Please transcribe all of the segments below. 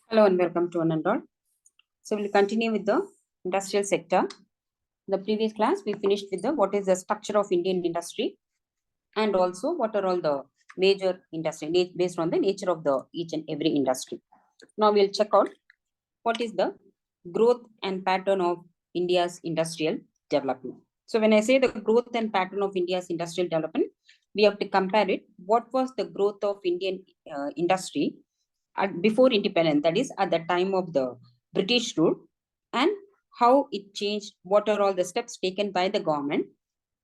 Hello and welcome to one and all. So we'll continue with the industrial sector. In the previous class, we finished with the what is the structure of Indian industry and also what are all the major industry based on the nature of the each and every industry. Now we'll check out what is the growth and pattern of India's industrial development. So when I say the growth and pattern of India's industrial development, we have to compare it. What was the growth of Indian industry before independence, that is at the time of the British rule, and how it changed, what are all the steps taken by the government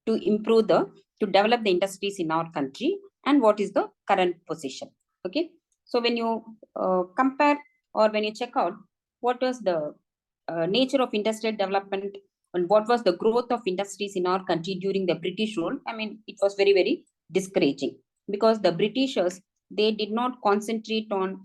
to improve to develop the industries in our country, and what is the current position. Okay, so when you compare or when you check out what was the nature of industrial development and what was the growth of industries in our country during the British rule, I mean, it was very, very discouraging because the Britishers, they did not concentrate on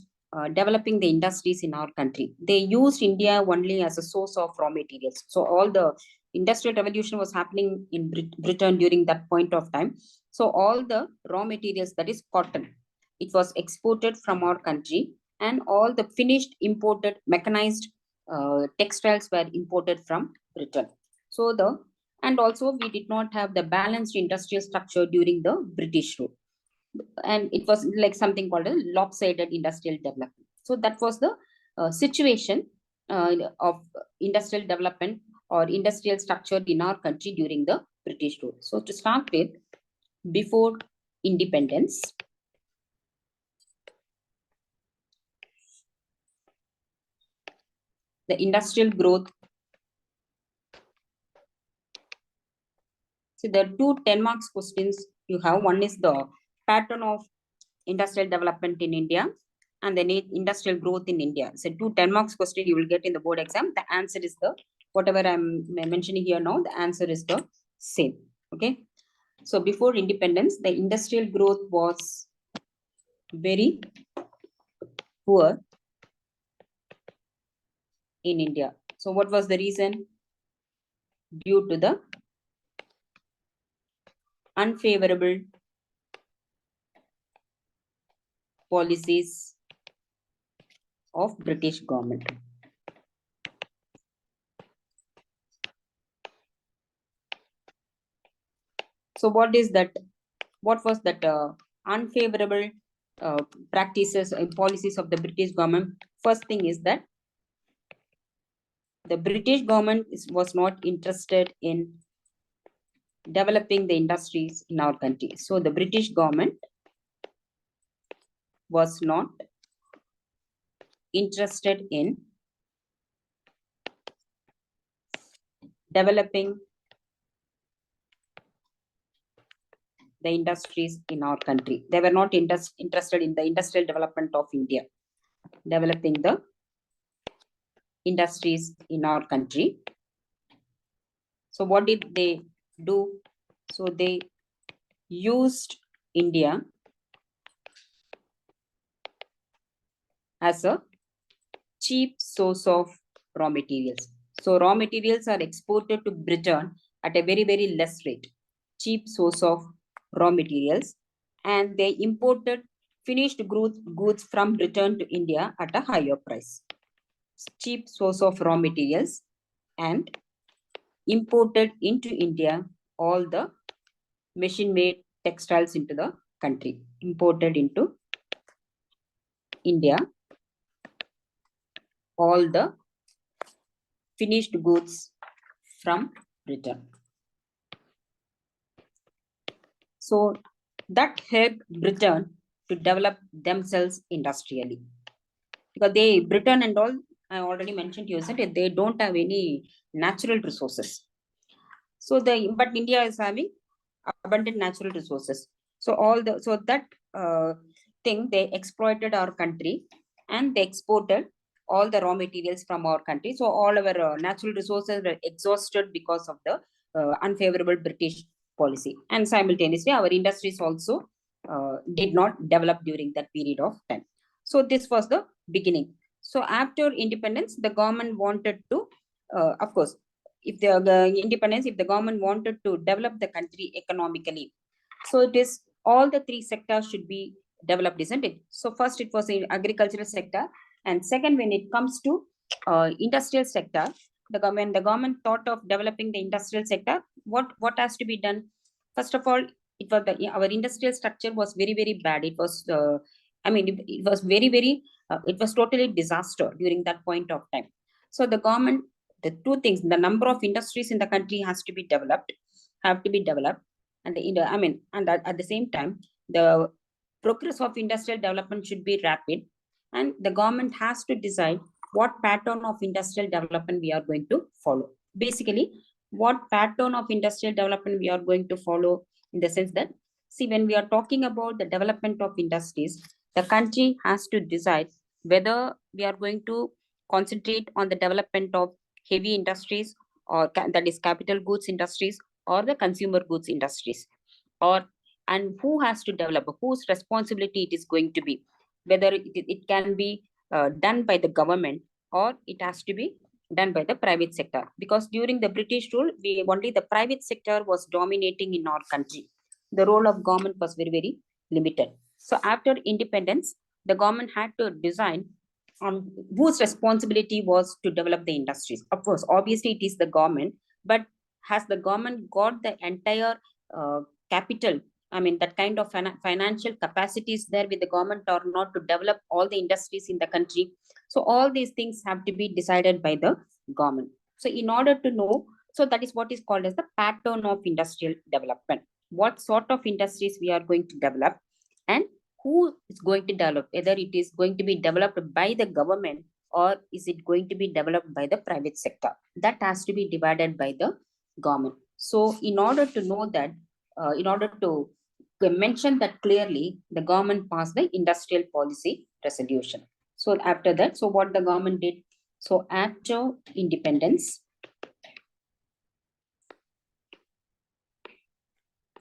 developing the industries in our country. They used India only as a source of raw materials. So all the industrial revolution was happening in Britain during that point of time. So all the raw materials, that is cotton, it was exported from our country, and all the finished imported mechanized textiles were imported from Britain. So and also we did not have the balanced industrial structure during the British rule, and it was like something called a lopsided industrial development. So that was the situation of industrial development or industrial structure in our country during the British rule. So to start with, before independence, the industrial growth. So there are two 10 marks questions you have. One is the pattern of industrial development in India and the industrial growth in India. So two 10 marks question you will get in the board exam. The answer is the, whatever I'm mentioning here now, the answer is the same. Okay. So before independence, the industrial growth was very poor in India. So what was the reason? Due to the unfavorable policies of British government. So what is that? What was that unfavorable practices and policies of the British government? First thing is that the British government was not interested in developing the industries in our country. So the British government was not interested in developing the industries in our country. They were not interested in the industrial development of India, developing the industries in our country. So what did they do? So they used India as a cheap source of raw materials. So raw materials are exported to Britain at a very, very less rate, cheap source of raw materials, and they imported finished goods from Britain to India at a higher price. Cheap source of raw materials, and imported into India all the machine-made textiles into the country. Imported into India all the finished goods from Britain. So that helped Britain to develop themselves industrially. Because Britain and all, I already mentioned to you, that they don't have any natural resources. So but India is having abundant natural resources. So that thing, they exploited our country and they exported all the raw materials from our country. So all our natural resources were exhausted because of the unfavorable British policy. And simultaneously, our industries also did not develop during that period of time. So this was the beginning. So after independence, the government wanted to, of course, if the government wanted to develop the country economically, so it is all the three sectors should be developed, isn't it? So first it was in agricultural sector, And second, when it comes to industrial sector, the government thought of developing the industrial sector. What has to be done? First of all, it was our industrial structure was very bad. It was it was very it was totally disaster during that point of time. So the government, the two things, the number of industries in the country has to be developed, and at the same time, the progress of industrial development should be rapid, and the government has to decide what pattern of industrial development we are going to follow. Basically, what pattern of industrial development we are going to follow, in the sense that, see, when we are talking about the development of industries, the country has to decide whether we are going to concentrate on the development of heavy industries, or that is capital goods industries, or the consumer goods industries, or and who has to develop, whose responsibility it is going to be, whether it can be done by the government, or it has to be done by the private sector. Because during the British rule, only the private sector was dominating in our country. The role of government was very limited. So after independence, the government had to design on whose responsibility was to develop the industries. Of course, obviously it is the government, but has the government got the entire capital, that kind of financial capacities there with the government or not, to develop all the industries in the country? So all these things have to be decided by the government. So in order to know, so that is what is called as the pattern of industrial development. What sort of industries we are going to develop, and who is going to develop, whether it is going to be developed by the government, or is it going to be developed by the private sector. That has to be divided by the government. So in order to know that, in order to mention that clearly, the government passed the industrial policy resolution. So after that, so what the government did, so after independence,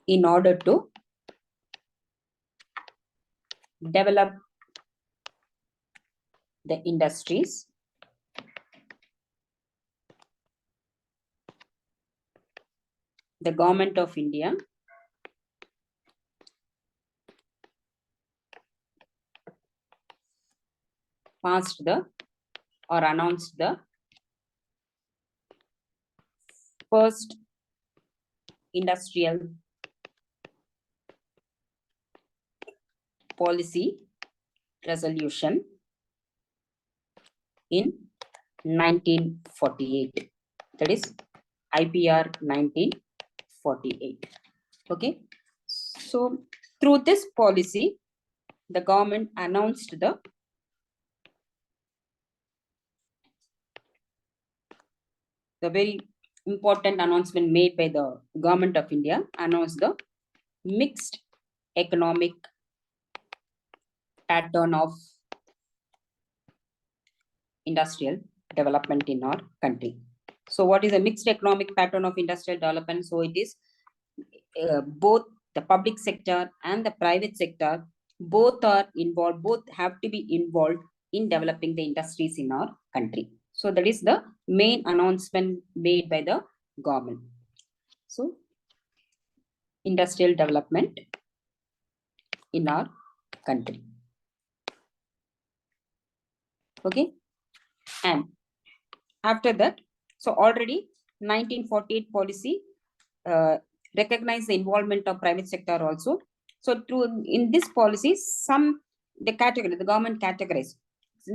in order to develop the industries, the government of India passed the, or announced the first industrial policy resolution in 1948. That is IPR 1948. Okay. So through this policy, the government announced the very important announcement made by the government of India, announced the mixed economic pattern of industrial development in our country. So what is a mixed economic pattern of industrial development? So it is both the public sector and the private sector, both are involved, both have to be involved in developing the industries in our country. So that is the main announcement made by the government. So industrial development in our country. Okay. And after that, so already 1948 policy recognized the involvement of private sector also. So in this policy, the government categorized.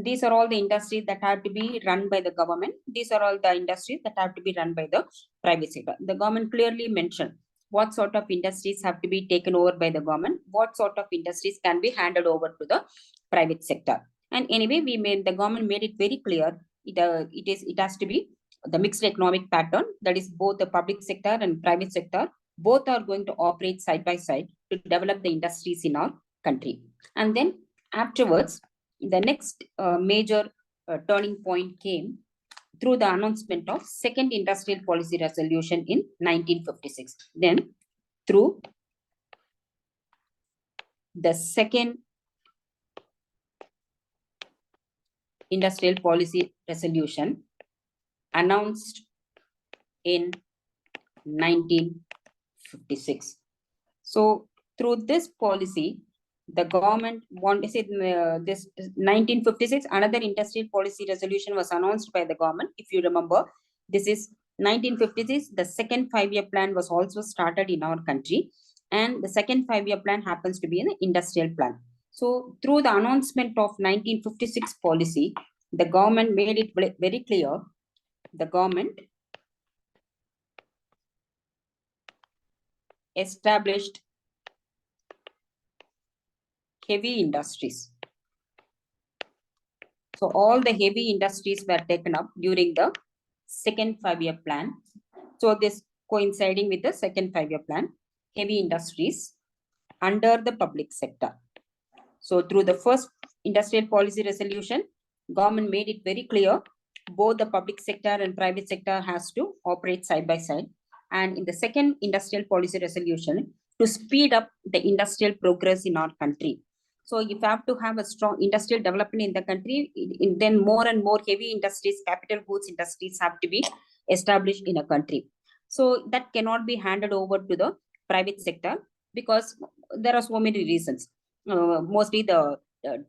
These are all the industries that have to be run by the government. These are all the industries that have to be run by the private sector. The government clearly mentioned what sort of industries have to be taken over by the government, what sort of industries can be handed over to the private sector. And anyway, the government made it very clear. It has to be the mixed economic pattern, that is both the public sector and private sector, both are going to operate side by side to develop the industries in our country. And then afterwards, the next major turning point came through the announcement of second industrial policy resolution in 1956. Then through the second industrial policy resolution announced in 1956. So through this policy, the government want this 1956 another industrial policy resolution was announced by the government. If you remember, this is 1956. The second 5-year plan was also started in our country, and the second 5-year plan happens to be an industrial plan. So through the announcement of 1956 policy, the government made it very clear. The government established heavy industries. So all the heavy industries were taken up during the second 5-year plan. So this coinciding with the second 5-year plan, heavy industries under the public sector. So through the first industrial policy resolution, government made it very clear, both the public sector and private sector has to operate side by side. And in the second industrial policy resolution, to speed up the industrial progress in our country. So if you have to have a strong industrial development in the country, then more and more heavy industries, capital goods industries have to be established in a country. So that cannot be handed over to the private sector because there are so many reasons. Mostly the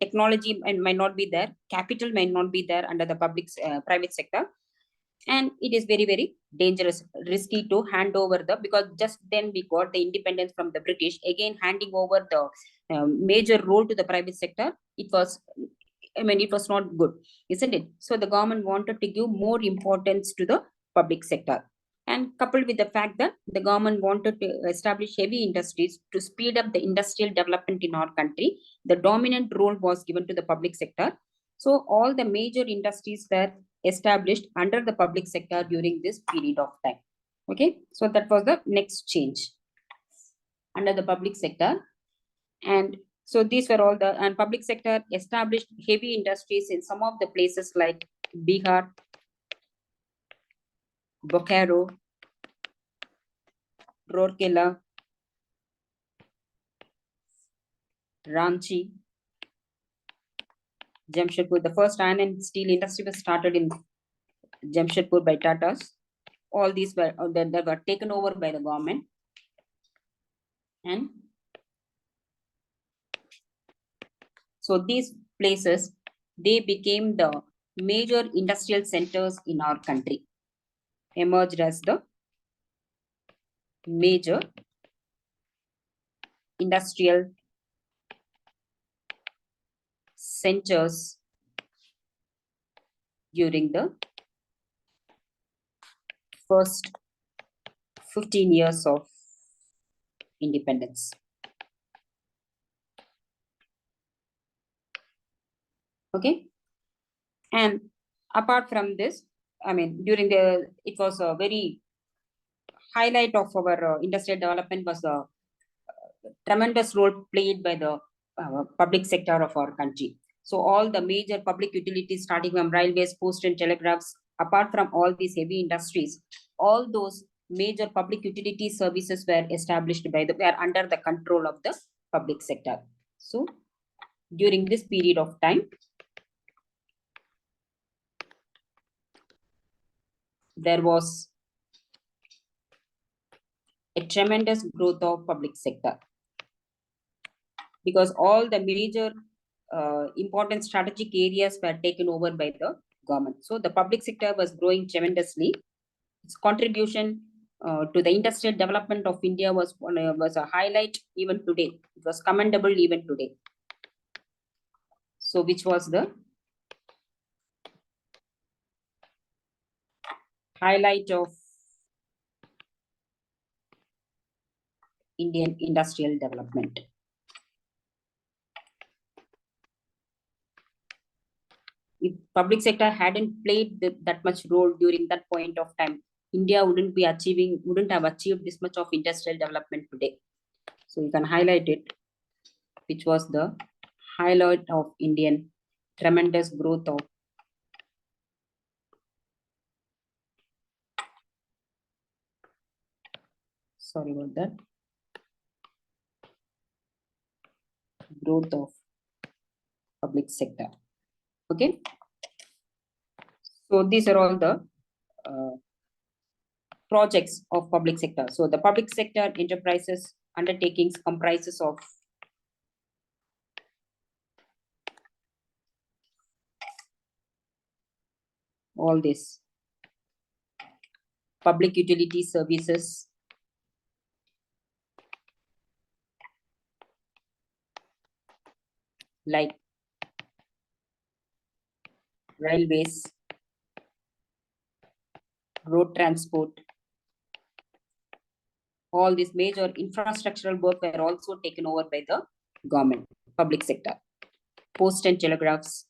technology might not be there, capital might not be there under the private sector, and it is very very dangerous, risky to hand over because just then we got the independence from the British. Again, handing over the major role to the private sector, it was not good, isn't it? So the government wanted to give more importance to the public sector, and coupled with the fact that the government wanted to establish heavy industries to speed up the industrial development in our country, the dominant role was given to the public sector. So all the major industries were established under the public sector during this period of time. Okay, so that was the next change under the public sector. And so these were all the, and public sector established heavy industries in some of the places like Bihar, Bokaro, Rourkela, Ranchi, Jamshedpur. The first iron and steel industry was started in Jamshedpur by Tatas. All these were that were taken over by the government, and so these places, they became the major industrial centers in our country, emerged as the major industrial centers during the first 15 years of independence. Okay. And apart from this, during it was a very highlight of our industrial development was the tremendous role played by the public sector of our country. So all the major public utilities, starting from railways, post and telegraphs, apart from all these heavy industries, all those major public utility services were established were under the control of the public sector. So during this period of time, there was a tremendous growth of public sector because all the major important strategic areas were taken over by the government. So the public sector was growing tremendously. Its contribution to the industrial development of India was a highlight even today. It was commendable even today. So which was the highlight of Indian industrial development. If public sector hadn't played that much role during that point of time, India wouldn't have achieved this much of industrial development today. So you can highlight it, which was the highlight of Indian tremendous growth of growth of public sector. Okay. So these are all the projects of public sector. So the public sector enterprises undertakings comprises of all this public utility services, like railways, road transport, all these major infrastructural work were also taken over by the government, public sector. Post and telegraphs,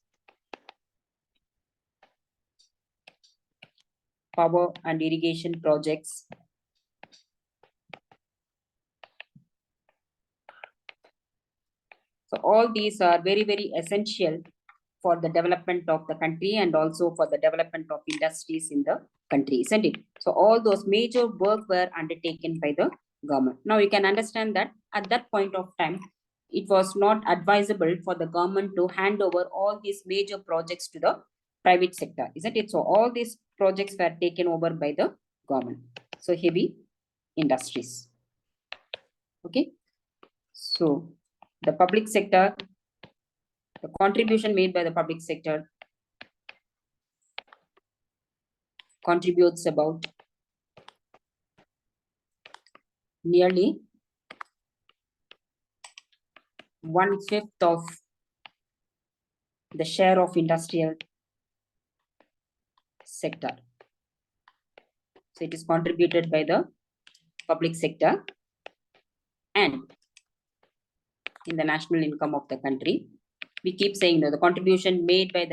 power and irrigation projects, so all these are very, very essential for the development of the country and also for the development of industries in the country, isn't it? So all those major work were undertaken by the government. Now you can understand that at that point of time, it was not advisable for the government to hand over all these major projects to the private sector, isn't it? So all these projects were taken over by the government. So heavy industries. Okay. So the public sector, the contribution made by the public sector contributes about nearly 1/5 of the share of industrial sector. So it is contributed by the public sector, and in the national income of the country, we keep saying that the contribution made by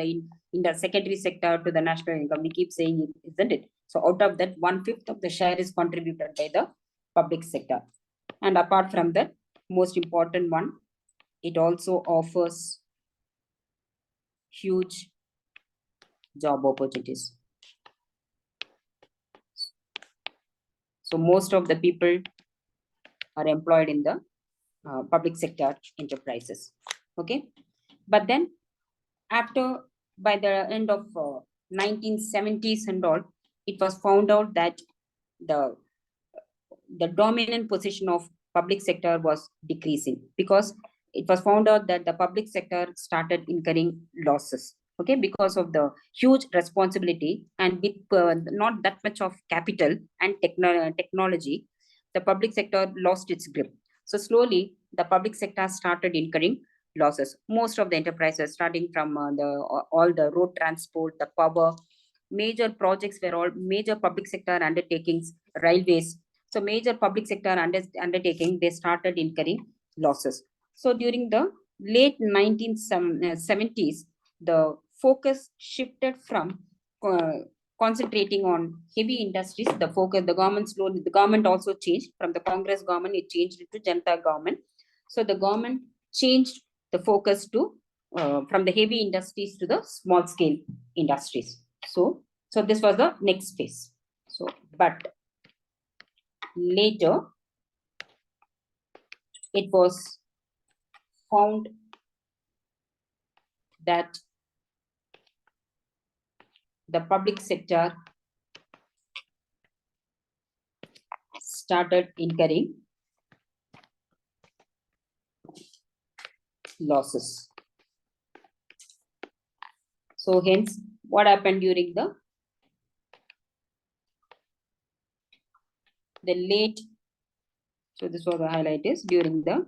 in the secondary sector to the national income, we keep saying it, isn't it? So out of that, 1/5 of the share is contributed by the public sector. And apart from that, most important one, it also offers huge job opportunities. So most of the people are employed in the public sector enterprises. Okay. But then after, by the end of 1970s and all, it was found out that the dominant position of public sector was decreasing, because it was found out that the public sector started incurring losses, okay, because of the huge responsibility and with not that much of capital and technology, the public sector lost its grip. So slowly the public sector started incurring losses. Most of the enterprises, starting from all the road transport, the power, major projects were all major public sector undertakings, railways. So major public sector undertaking, they started incurring losses. So during the late 1970s, the focus shifted from concentrating on heavy industries. The focus, the government also changed from the Congress government, it changed to Janata government. So the government changed the focus to from the heavy industries to the small scale industries. So this was the next phase. So, but later it was found that the public sector started incurring losses. So hence, what happened during the late, so this was the highlight, is during the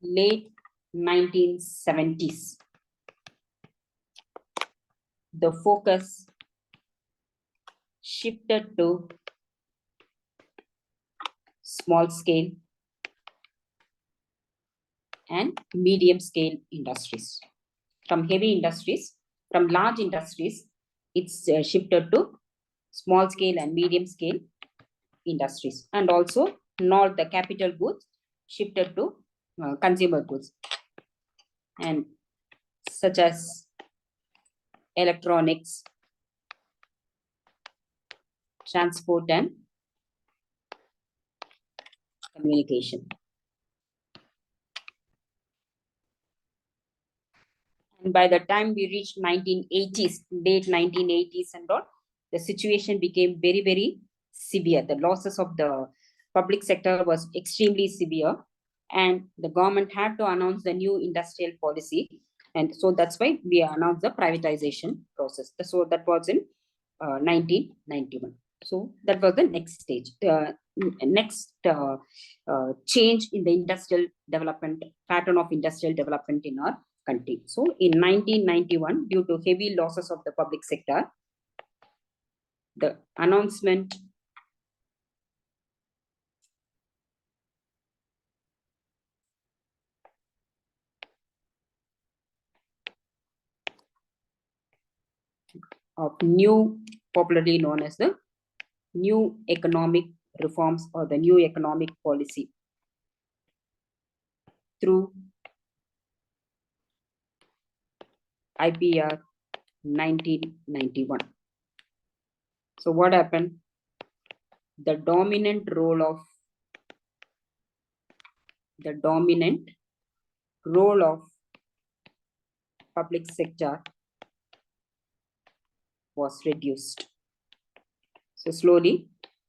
late 1970s, the focus shifted to small scale and medium scale industries. From heavy industries, from large industries, it's shifted to small scale and medium scale industries. And also not the capital goods shifted to consumer goods, and such as electronics, transport and communication. And by the time we reached 1980s, late 1980s and all, the situation became very, very severe. The losses of the public sector was extremely severe, and the government had to announce the new industrial policy. And so that's why we announced the privatization process. So that was in 1991. So that was the next stage. Next change in the industrial development, pattern of industrial development in our country. So in 1991, due to heavy losses of the public sector, the announcement of new, popularly known as the new economic reforms or the new economic policy through IPR 1991. So what happened? The dominant role of public sector was reduced. So slowly,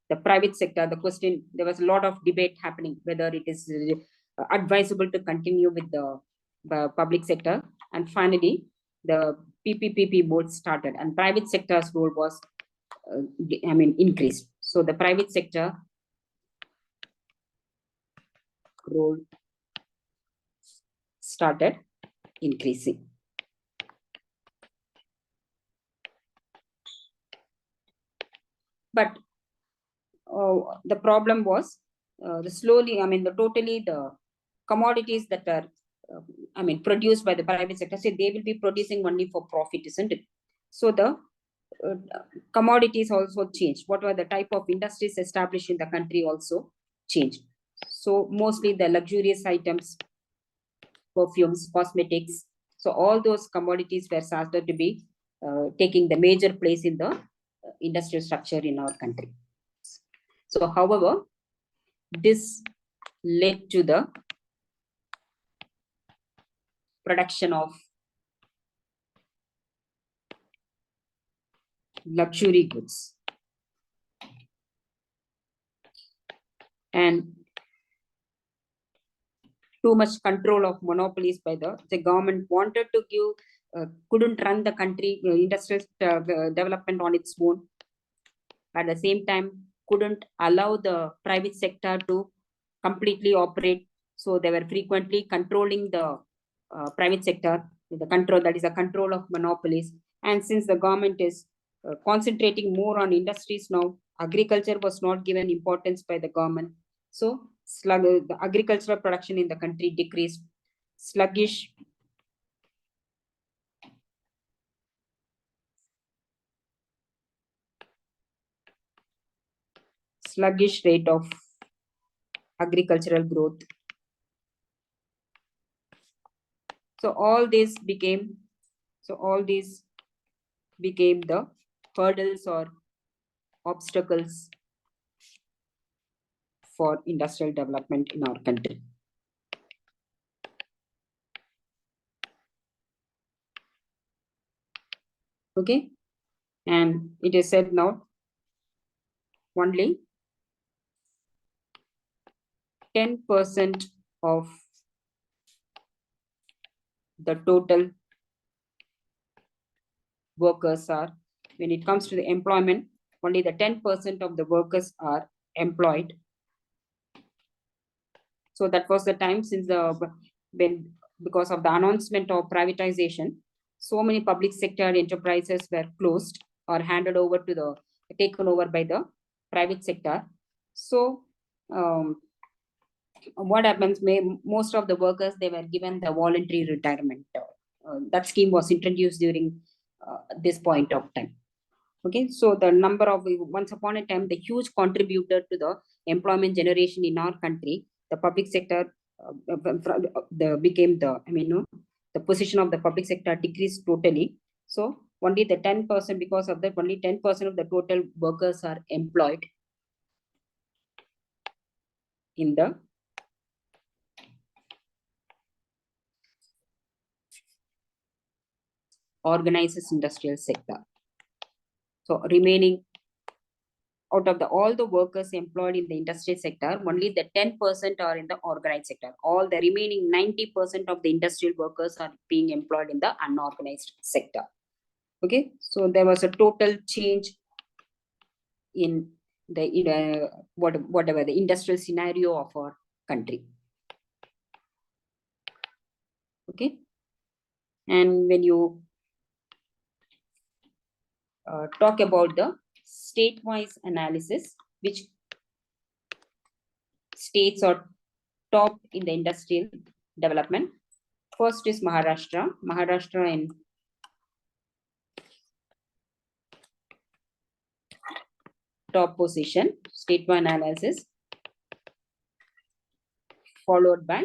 the private sector, the question, there was a lot of debate happening whether it is advisable to continue with the public sector. And finally, the PPPP board started, and private sector's role was, increased. So the private sector role started increasing. But the problem was the commodities that are, produced by the private sector, say they will be producing only for profit, isn't it? So the commodities also changed. What were the type of industries established in the country also changed. So mostly the luxurious items, perfumes, cosmetics. So all those commodities were started to be taking the major place in the industrial structure in our country. So, however, this led to the production of luxury goods. And too much control of monopolies by the government wanted to give, couldn't run the country industrial development on its own. At the same time, couldn't allow the private sector to completely operate. So they were frequently controlling the private sector, the control, that is a control of monopolies. And since the government is concentrating more on industries now, agriculture was not given importance by the government. So the agricultural production in the country decreased. Sluggish rate of agricultural growth. So all these became the hurdles or obstacles for industrial development in our country. Okay, and it is said now only 10% of the total workers are, when it comes to the employment, only the 10% of the workers are employed. So that was the time since because of the announcement of privatization, so many public sector enterprises were closed or taken over by the private sector. So what happens, most of the workers, they were given the voluntary retirement. That scheme was introduced during this point of time. Okay, so the number of, once upon a time, the huge contributor to the employment generation in our country, the public sector the position of the public sector decreased totally. So only the 10%, because of that, only 10% of the total workers are employed in the organized industrial sector. So remaining out of all the workers employed in the industrial sector, only the 10% are in the organized sector. All the remaining 90% of the industrial workers are being employed in the unorganized sector. Okay, so there was a total change in the whatever the industrial scenario of our country. Okay, and when you talk about the state-wise analysis, which states are top in the industrial development. First is Maharashtra. Maharashtra in top position, state-wise analysis, followed by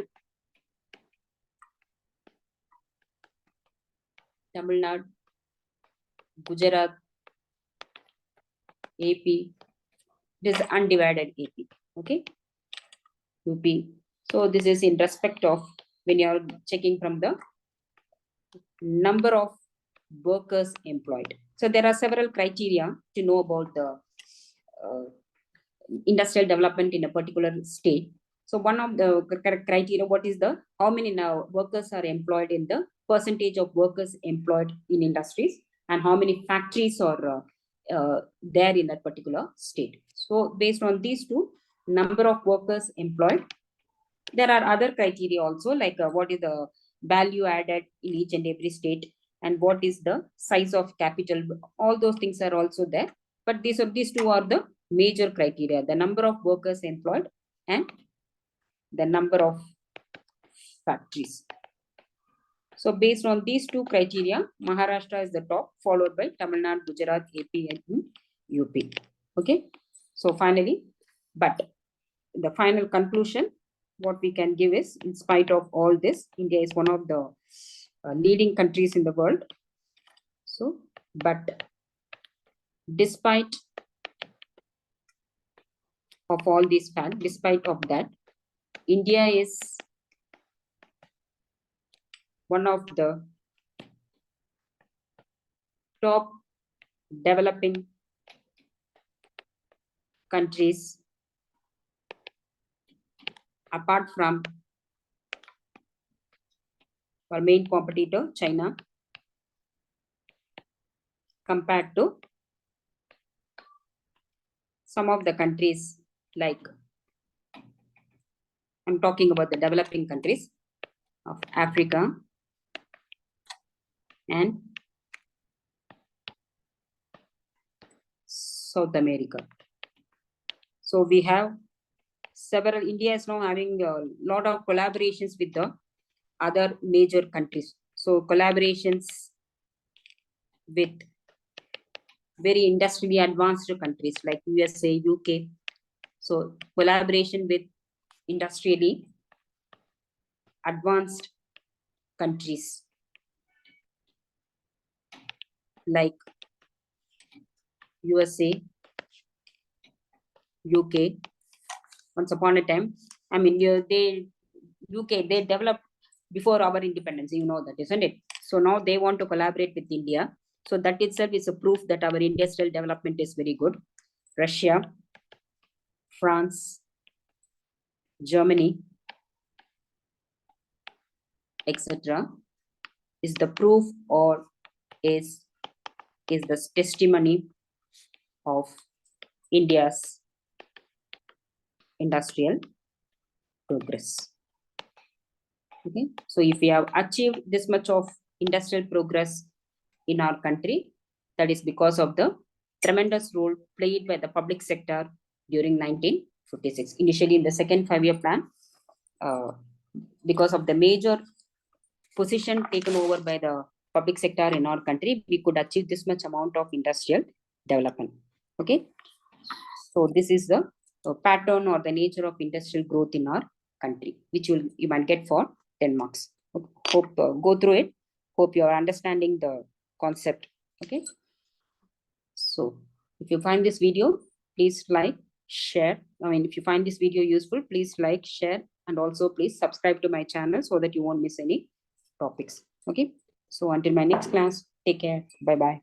Tamil Nadu, Gujarat, AP. This is undivided AP. Okay, UP. So this is in respect of when you are checking from the number of workers employed. So there are several criteria to know about the industrial development in a particular state. So one of the criteria, what is the how many now workers are employed in the percentage of workers employed in industries, and how many factories are there in that particular state. So based on these two, number of workers employed. There are other criteria also, like what is the value added in each and every state, and what is the size of capital. All those things are also there. But these two are the major criteria: the number of workers employed and the number of factories. So based on these two criteria, Maharashtra is the top, followed by Tamil Nadu, Gujarat, AP, and UP. Okay. So finally, but the final conclusion, what we can give is, in spite of all this, India is one of the leading countries in the world. So, but despite of all these facts, despite of that, India is one of the top developing countries apart from our main competitor, China, compared to some of the countries, like I'm talking about the developing countries of Africa and South America. So we have several, India is now having a lot of collaborations with the other major countries. So collaborations with very industrially advanced countries like USA, UK. So collaboration with industrially advanced countries like USA, UK. Once upon a time, I mean, UK, they developed before our independence, you know that, isn't it? So now they want to collaborate with India. So that itself is a proof that our industrial development is very good. Russia, France, Germany, etc. is the proof, or is the testimony of India's industrial progress. Okay, so if we have achieved this much of industrial progress in our country, that is because of the tremendous role played by the public sector during 1956. Initially in the second 5-year plan, because of the major position taken over by the public sector in our country, we could achieve this much amount of industrial development. Okay, so this is the pattern or the nature of industrial growth in our country, which you might get for 10 marks. Hope go through it. Hope you are understanding the concept. Okay, so if you find this video, please like, share. I mean, if you find this video useful, please like, share, and also please subscribe to my channel so that you won't miss any topics. Okay, so until my next class, take care. Bye bye.